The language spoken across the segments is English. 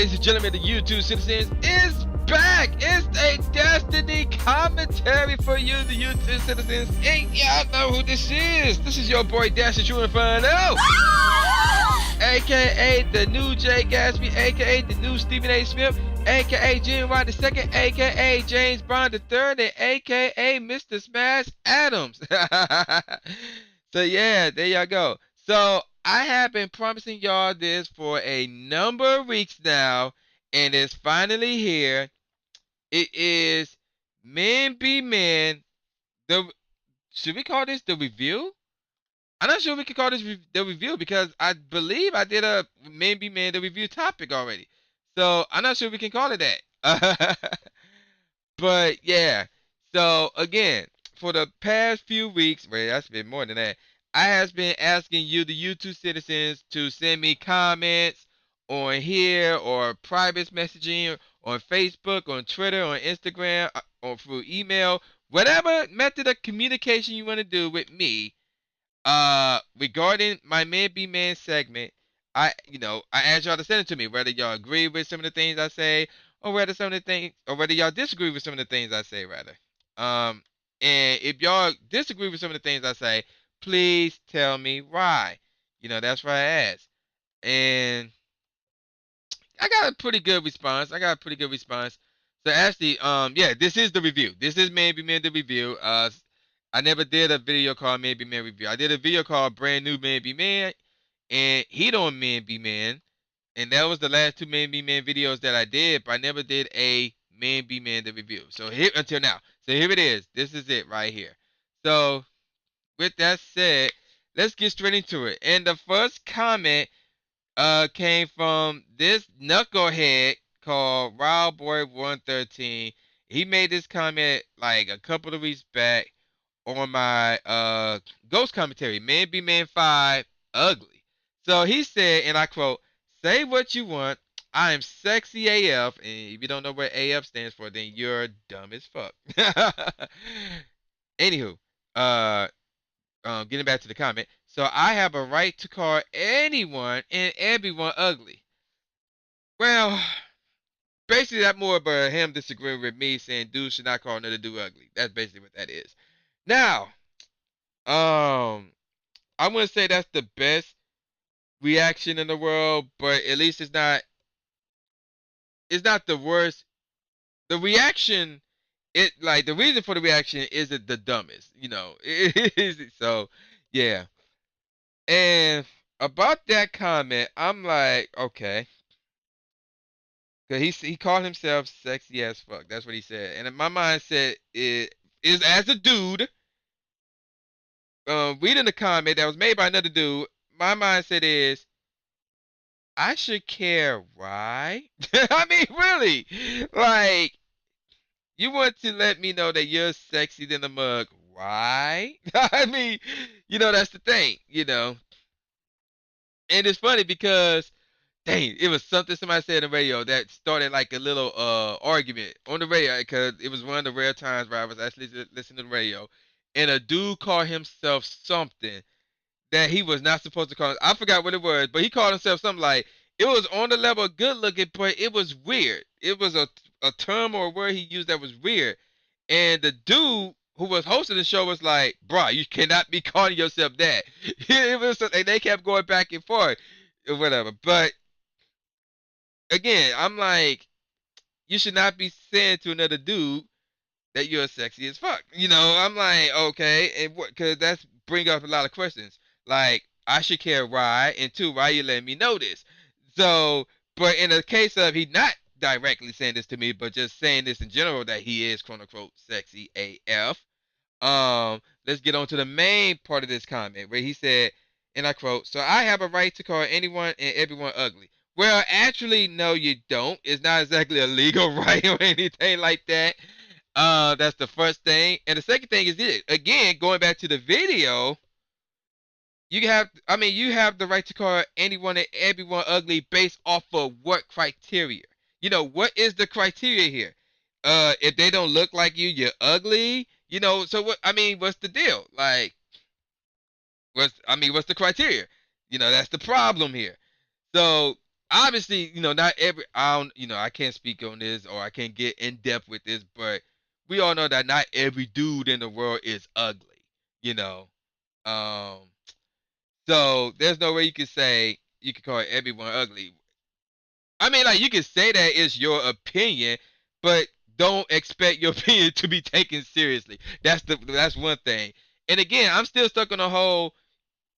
ladies and gentlemen, the YouTube citizens is back. It's a Destiny commentary for you, the YouTube citizens. And y'all know who this is. This is your boy Dash Tru Inferno, aka the new Jay Gatsby, aka the new Stephen A. Smith, aka Jim White II, aka James Bond III, and aka Mr. Smash Adams. So yeah, there y'all go. So I have been promising y'all this for a number of weeks now, and it's finally here. It is Men Be Men. Should we call this the review? I'm not sure we can call this the review because I believe I did a Men Be Men the review topic already. So I'm not sure we can call it that. But yeah. So again, for the past few weeks, well, that's been more than that. I has been asking you, the YouTube citizens, to send me comments on here or private messaging on Facebook, on Twitter, on Instagram, or through email, whatever method of communication you want to do with me, regarding my Man Be Man segment. I asked y'all to send it to me, whether y'all agree with some of the things I say, or whether y'all disagree with some of the things I say, rather. And if y'all disagree with some of the things I say, please tell me why. That's why I asked. And I got a pretty good response. So actually, yeah, this is the review. This is Man Be Man the review. I never did a video called Man Be Man review. I did a video called Brand New Man Be Man and Heat on Man Be Man. And that was the last two Man Be Man videos that I did, but I never did a Man Be Man the review. So here until now. So here it is. This is it right here. So with that said, let's get straight into it. And the first comment came from this knucklehead called Wildboy113. He made this comment like a couple of weeks back on my ghost commentary, Man Be Man 5 Ugly. So he said, and I quote, "Say what you want. I am sexy AF." And if you don't know what AF stands for, then you're dumb as fuck. Anywho, getting back to the comment. So I have a right to call anyone and everyone ugly. Well, basically that's more about him disagreeing with me, saying dudes should not call another dude ugly. That's basically what that is. Now, I'm gonna say that's the best reaction in the world, but at least it's not the worst. The reaction, the reason for the reaction isn't the dumbest, so yeah. And about that comment, I'm like, okay. Cause he called himself sexy as fuck. That's what he said. And in my mindset is as a dude, reading the comment that was made by another dude, my mindset is I should care why. I mean, really, like, you want to let me know that you're sexy than a mug. Why? I mean, that's the thing, And it's funny because, dang, it was something somebody said on the radio that started like a little argument on the radio, because it was one of the rare times where I was actually listening to the radio, and a dude called himself something that he was not supposed to call. I forgot what it was, but he called himself something like, it was on the level of good looking, but it was weird. It was a term or a word he used that was weird. And the dude who was hosting the show was like, "Bruh, you cannot be calling yourself that." And they kept going back and forth or whatever. But again, I'm like, you should not be saying to another dude that you're sexy as fuck. I'm like, okay, and what? Because that's bring up a lot of questions. Like, I should care why, and two, why you letting me know this? So, but in the case of he not directly saying this to me, but just saying this in general, that he is quote unquote sexy AF. Let's get on to the main part of this comment where he said, and I quote, "So I have a right to call anyone and everyone ugly." Well, actually, no, you don't. It's not exactly a legal right or anything like that. That's the first thing. And the second thing is this. Again, going back to the video, you have the right to call anyone and everyone ugly based off of what criteria? What is the criteria here? If they don't look like you, you're ugly. So what? What's the deal? Like, what's the criteria? That's the problem here. So obviously, not every I don't, I can't speak on this or I can't get in depth with this, but we all know that not every dude in the world is ugly, you know. Um, so there's no way you can call everyone ugly. I mean, like you can say that it's your opinion, but don't expect your opinion to be taken seriously. That's one thing. And again, I'm still stuck on the whole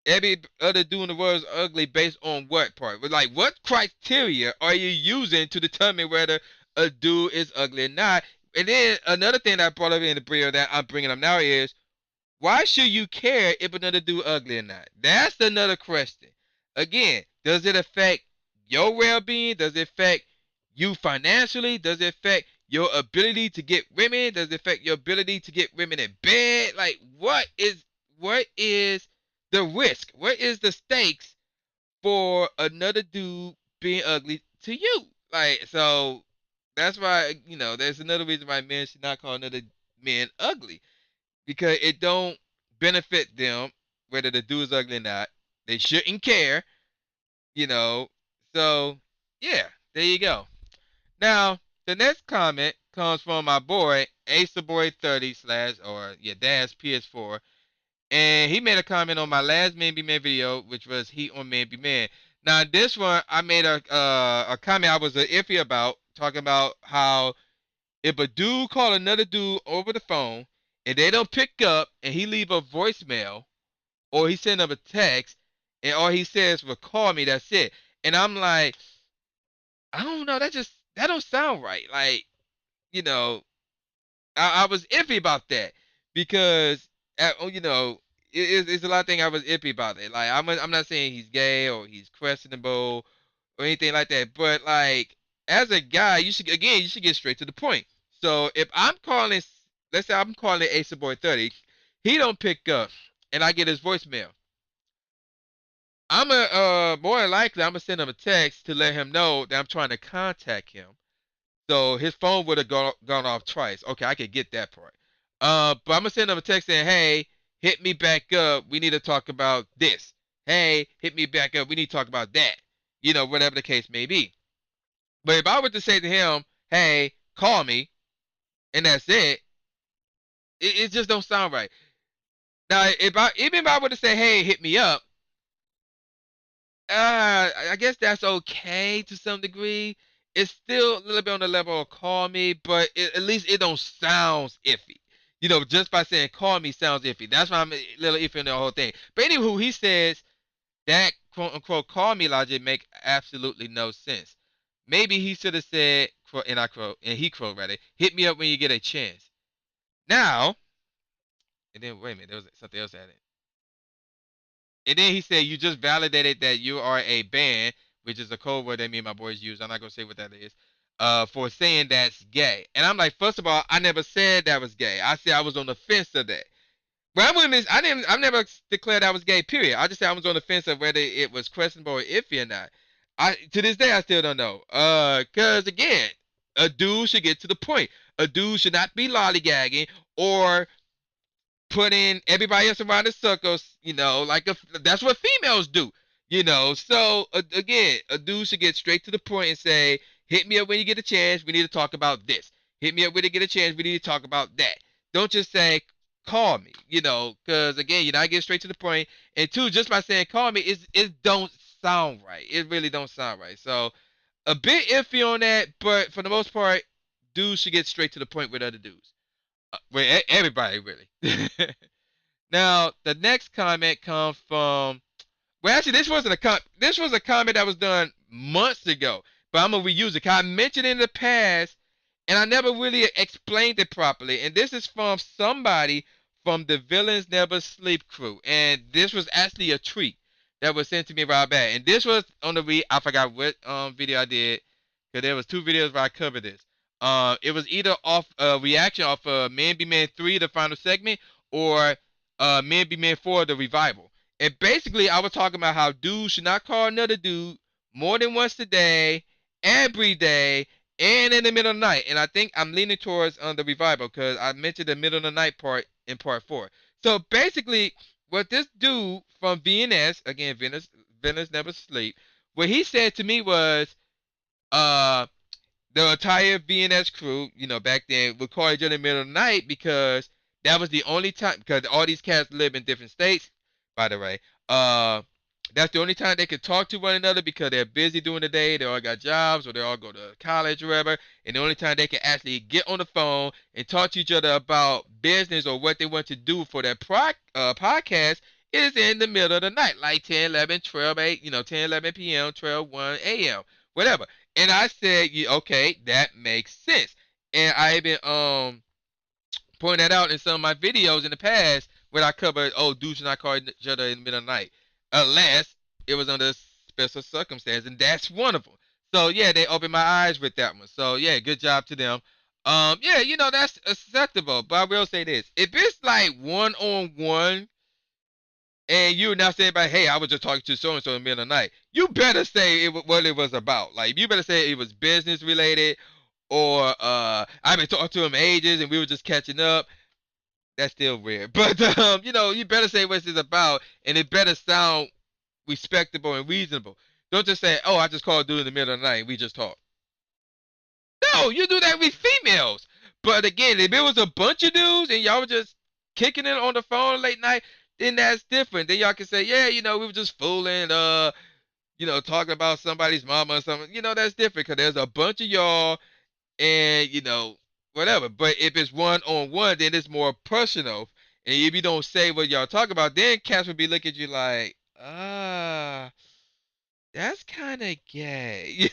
every other dude in the world is ugly based on what part? But like, what criteria are you using to determine whether a dude is ugly or not? And then another thing that I brought up in the video that I'm bringing up now is why should you care if another dude ugly or not? That's another question. Again, does it affect your well-being? Does it affect you financially? Does it affect your ability to get women? Does it affect your ability to get women in bed? Like, what is the risk? What is the stakes for another dude being ugly to you? Like, so that's why there's another reason why men should not call another man ugly because it don't benefit them whether the dude's ugly or not. They shouldn't care, you know. So yeah, there you go. Now the next comment comes from my boy Boy 30 slash or yeah Dad's PS4, and he made a comment on my last Man Be Man video, which was Heat on Man Be Man. Now this one I made a comment I was iffy about, talking about how if a dude call another dude over the phone and they don't pick up and he leave a voicemail or he send them a text and all he says will call me, that's it. And I'm like, I don't know, that don't sound right. Like, you know, I was iffy about that because it's a lot of things I was iffy about it. Like I'm not saying he's gay or he's questionable or anything like that, but like as a guy, you should get straight to the point. So if I'm calling, let's say I'm calling Boy 30, he don't pick up, and I get his voicemail. I'm a more than likely I'm gonna send him a text to let him know that I'm trying to contact him. So his phone would have gone off twice. Okay, I could get that part. But I'm gonna send him a text saying, "Hey, hit me back up. We need to talk about this. Hey, hit me back up. We need to talk about that. Whatever the case may be." But if I were to say to him, "Hey, call me," and that's it just don't sound right. Now, if I were to say, "Hey, hit me up," I guess that's okay to some degree. It's still a little bit on the level of call me, but at least it don't sound iffy. Just by saying call me sounds iffy. That's why I'm a little iffy on the whole thing. But anywho, he says that quote unquote call me logic make absolutely no sense. Maybe he should have said, and I quote, and he quote rather, hit me up when you get a chance. Now, and then wait a minute, there was something else added. And then he said, you just validated that you are a band, which is a code word that me and my boys use. I'm not going to say what that is, for saying that's gay. And I'm like, first of all, I never said that was gay. I said I was on the fence of that. But I never declared I was gay, period. I just said I was on the fence of whether it was questionable or iffy or not. To this day, I still don't know. Cause again, a dude should get to the point. A dude should not be lollygagging or putting everybody else around the circles, that's what females do, So again, a dude should get straight to the point and say, "Hit me up when you get a chance. We need to talk about this. Hit me up when you get a chance. We need to talk about that." Don't just say, "Call me," because again, you're not getting straight to the point. And two, just by saying "call me," it don't sound right. It really don't sound right. So a bit iffy on that, but for the most part, dudes should get straight to the point with other dudes. With everybody really. Now, the next comment comes from. Well, actually, this was a comment that was done months ago, but I'm gonna reuse it. 'Cause I mentioned it in the past, and I never really explained it properly. And this is from somebody from the Villains Never Sleep crew, and this was actually a tweet that was sent to me right back. And this was on the I forgot what video I did, because there was two videos where I covered this. It was either off a reaction off Man Be Man 3, the final segment, or Man Be Man 4, the revival. And basically, I was talking about how dudes should not call another dude more than once a day, every day, and in the middle of the night. And I think I'm leaning towards the revival because I mentioned the middle of the night part in part 4. So basically, what this dude from VNS, again, Venice Never Sleep, What he said to me was, uh, the entire BNS crew, back then would call each other in the middle of the night because that was the only time, because all these cats live in different states, by the way. Uh, that's the only time they could talk to one another because they're busy during the day. They all got jobs or they all go to college or whatever. And the only time they can actually get on the phone and talk to each other about business or what they want to do for their podcast is in the middle of the night, like 10, 11, 12, 8, 10, 11 p.m., 12, 1 a.m., whatever. And I said, yeah, okay, that makes sense. And I even pointed that out in some of my videos in the past where I covered, oh, dudes should not call each other in the middle of the night unless it was under special circumstances, and that's one of them. So yeah, they opened my eyes with that one. So yeah, good job to them. Yeah, that's acceptable. But I will say this: if it's like one on one, and you're not saying about, hey, I was just talking to so and so in the middle of the night, you better say what it was about. Like you better say it was business related, or I've been talking to him ages and we were just catching up. That's still weird. But you better say what it's about, and it better sound respectable and reasonable. Don't just say, "Oh, I just called dude in the middle of the night and we just talked." No, you do that with females. But again, if it was a bunch of dudes and y'all were just kicking it on the phone late night, then that's different. Then y'all can say, "Yeah, we were just fooling, talking about somebody's mama or something." That's different because there's a bunch of y'all and whatever. But if it's one on one, then it's more personal. And if you don't say what y'all talk about, then cats will be looking at you like, that's kind of gay.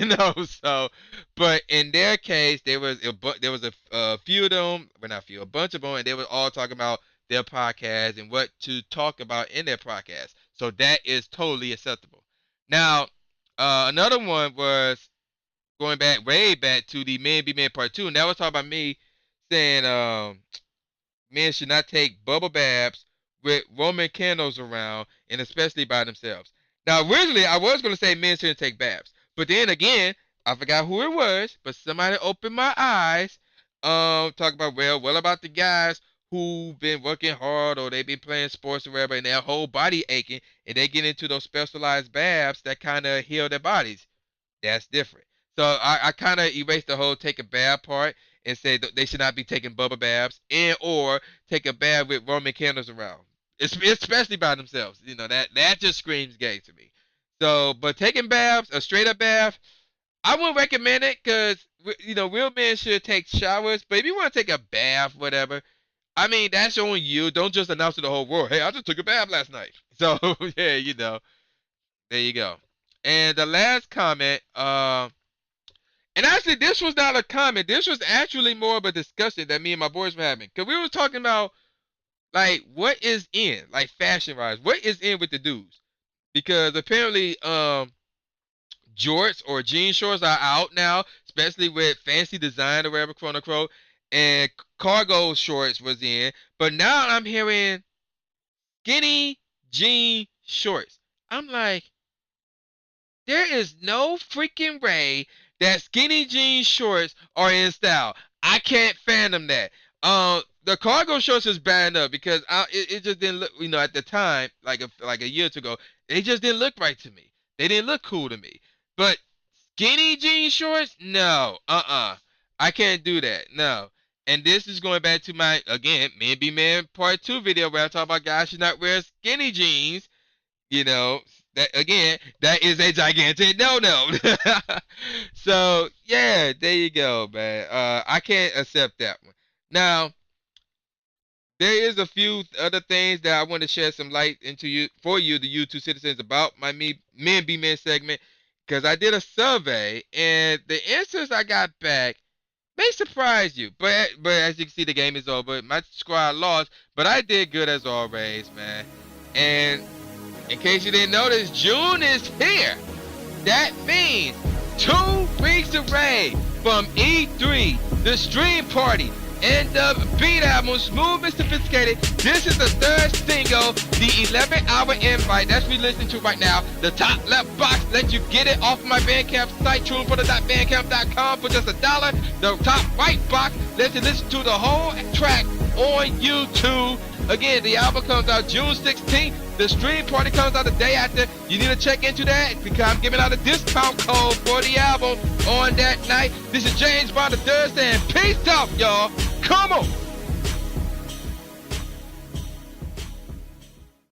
So, but in their case, there was a few of them, but not few, a bunch of them, and they were all talking about their podcast and what to talk about in their podcast. So that is totally acceptable. Now, another one was going back way back to the Men Be Men Part 2, and that was talking about me saying men should not take bubble baths with Roman candles around, and especially by themselves. Now, originally, I was going to say men shouldn't take baths, but then again, I forgot who it was, but somebody opened my eyes. Talk about, well, what about the guys who've been working hard or they've been playing sports or whatever, and their whole body aching, and they get into those specialized baths that kind of heal their bodies? That's different. So I kind of erased the whole take a bath part and say that they should not be taking bubble baths and or take a bath with Roman candles around, especially by themselves. That just screams gay to me. So, but taking baths, a straight up bath, I wouldn't recommend it because real men should take showers. But if you want to take a bath, whatever, I mean that's on you. Don't just announce to the whole world, hey, I just took a bath last night. So yeah, there you go. And the last comment, and actually, this was not a comment. This was actually more of a discussion that me and my boys were having. Because we were talking about, like, what is in, like, fashion-wise. What is in with the dudes? Because apparently, jorts or jean shorts are out now, especially with fancy design or whatever, quote unquote. And cargo shorts was in. But now I'm hearing skinny jean shorts. I'm like, there is no freaking way that skinny jean shorts are in style. I can't fathom that. The cargo shorts is bad enough because it just didn't look, at the time, like a year or two ago, they just didn't look right to me. They didn't look cool to me. But skinny jean shorts, no, I can't do that, no. And this is going back to my, again, Men Be Men Part 2 video where I talk about guys should not wear skinny jeans, that again, that is a gigantic no. So yeah, there you go, man. I can't accept that one. Now, there is a few other things that I want to share some light into for you, the YouTube citizens, about my Men Be Men segment, because I did a survey and the answers I got back may surprise you. But as you can see, the game is over. My squad lost, but I did good as always, man. And in case you didn't notice, June is here. That means 2 weeks away from E3, the stream party, and the beat album, Smooth and Sophisticated. This is the third single, the 11-hour invite. That's what we listening to right now. The top left box lets you get it off my Bandcamp site, trueinferno.bandcamp.com, for just $1. The top right box lets you listen to the whole track on YouTube. Again, the album comes out June 16th. The stream party comes out the day after. You need to check into that because I'm giving out a discount code for the album on that night. This is James Bond the Third saying peace out, y'all. Come on.